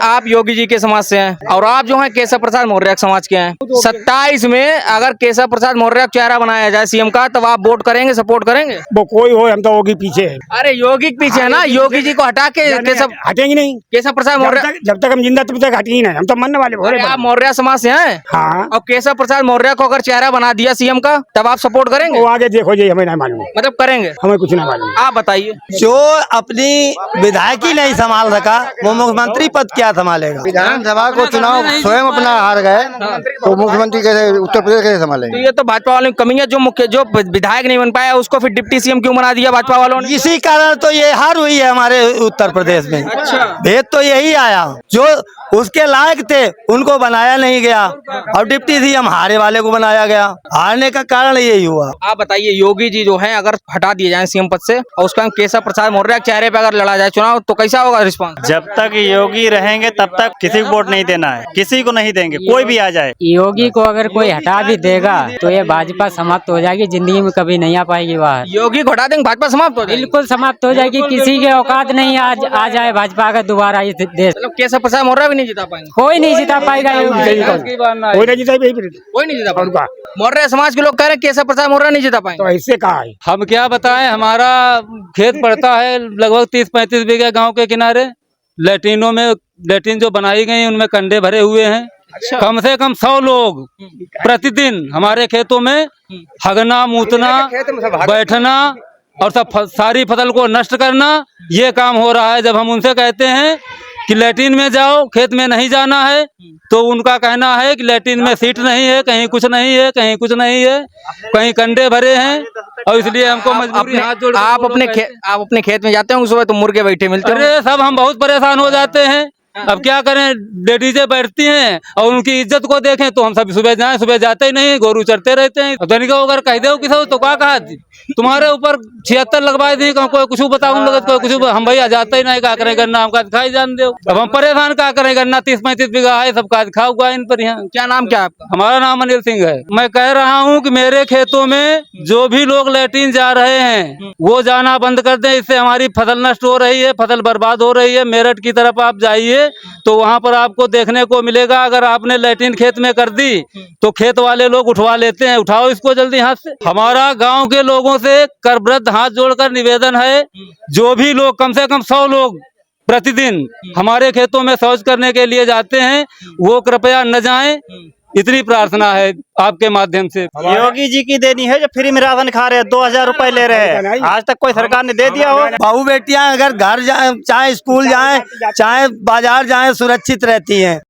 आप योगी जी के समाज से हैं और आप जो हैं केशव प्रसाद मौर्य समाज के हैं। 27 में अगर केशव प्रसाद मौर्य का चेहरा बनाया जाए सीएम का, तब आप वोट करेंगे, सपोर्ट करेंगे? वो कोई हो, हम तो योगी पीछे है। अरे योगी के पीछे है ना, योगी जी को हटा के केशव हटेंगे नहीं। केशव प्रसाद मौर्य जब तक हम जिंदा तब तक हटेंगे नहीं, हम तो मरने वाले भोरे। आप मौर्य समाज से हैं। हाँ। और केशव प्रसाद मौर्य को अगर चेहरा बना दिया सीएम का, तब आप सपोर्ट करेंगे? वो आगे देखो जी, हमें नहीं मालूम, मतलब करेंगे? हमें कुछ नहीं मालूम। आप बताइए। जो अपनी विधायकी नहीं संभाल सका वो मुख्यमंत्री पद क्या संभालेगा? विधानसभा को चुनाव स्वयं अपना हार गए तो मुख्यमंत्री कैसे, उत्तर प्रदेश कैसे संभालेंगे? तो ये तो भाजपा वालों की कमी है, जो विधायक नहीं बन पाया उसको फिर डिप्टी सीएम क्यों बना दिया भाजपा वालों ने? इसी कारण तो ये हार हुई है हमारे उत्तर प्रदेश में। अच्छा। भेद तो यही आया, जो उसके लायक थे उनको बनाया नहीं गया और डिप्टी सीएम हारे वाले को बनाया गया। हारने का कारण यही हुआ। आप बताइए, योगी जी जो हैं अगर हटा दिए जाए सीएम पद से और उसका केशव प्रसाद मौर्य के चेहरे पे अगर लड़ा जाए चुनाव, तो कैसा होगा रिस्पांस? जब तक योगी रहेंगे तब तक किसी को वोट नहीं देना है, किसी को नहीं देंगे, कोई भी आ जाए। योगी को अगर कोई हटा भी देगा तो ये भाजपा समाप्त हो जाएगी, जिंदगी में कभी नहीं आ पाएगी बाहर। योगी को हटा देंगे, भाजपा समाप्त हो जाएगी? बिल्कुल समाप्त हो जाएगी, किसी के औकात नहीं आ जाए भाजपा का दोबारा इस देश। मतलब केशव प्रसाद मौर्य भी नहीं जिता पाएंगे? कोई नहीं जिता पाएगा योगी। कोई नहीं जीता, कोई नहीं जिता पाएगा। मौर्य समाज के लोग कह रहे हैं केशव प्रसाद मौर्य नहीं जिता पाएंगे। तो ऐसे कहा है। हम क्या बताएं, हमारा खेत पड़ता है लगभग 30-35 बीघा गांव के किनारे। लैट्रिनों में लैट्रिन जो बनाई गई उनमें कंडे भरे हुए हैं। अच्छा। कम से कम 100 लोग प्रतिदिन हमारे खेतों में हगना, मूतना, बैठना और सारी फसल को नष्ट करना, ये काम हो रहा है। जब हम उनसे कहते हैं कि लैट्रिन में जाओ, खेत में नहीं जाना है, तो उनका कहना है कि लैट्रिन में सीट नहीं है, कहीं कुछ नहीं है, कहीं कुछ नहीं है, कहीं कंडे भरे हैं। और इसलिए हमको मजबूरी हाथ जोड़। आप अपने खेत में जाते होंगे सुबह, तो मुर्गे बैठे मिलते हैं? अरे सब हम बहुत परेशान हो जाते हैं। अब क्या करें, लेडीजें बैठती हैं और उनकी इज्जत को देखें तो हम सब सुबह जाएं, सुबह जाते ही नहीं, गोरू चढ़ते रहते हैं। धनिक अगर कह दो किसी तो क्या कहा, तुम्हारे ऊपर 76 लगवा दी, कोई कुछ बताओ कोई कुछ, हम भैया जाते ही नहीं, क्या करें, गन्ना हम का दिखाई जान दो। अब हम परेशान क्या करें, गन्ना 30-35 बीघा है, सबका दिखा हुआ इन पर। यहाँ क्या नाम क्या है आपका? हमारा नाम अनिल सिंह है। मैं कह रहा हूँ कि मेरे खेतों में जो भी लोग लैट्रिन जा रहे हैं वो जाना बंद कर दें, इससे हमारी फसल नष्ट हो रही है, फसल बर्बाद हो रही है। मेरठ की तरफ आप जाइए तो वहाँ पर आपको देखने को मिलेगा, अगर आपने लैट्रिन खेत में कर दी तो खेत वाले लोग उठवा लेते हैं। उठाओ इसको जल्दी हाथ से। हमारा गांव के लोगों से करवृद्ध हाथ जोड़कर निवेदन है, जो भी लोग कम से कम 100 लोग प्रतिदिन हमारे खेतों में शौच करने के लिए जाते हैं, वो कृपया न जाएं। इतनी प्रार्थना है आपके माध्यम से। योगी जी की देनी है जो फ्री में राशन खा रहे हैं, 2000 रुपए ले रहे हैं, आज तक कोई सरकार ने दे दिया हो? बहू बेटियां अगर घर जाए, चाहे स्कूल जाए, चाहे बाजार जाए, सुरक्षित रहती हैं।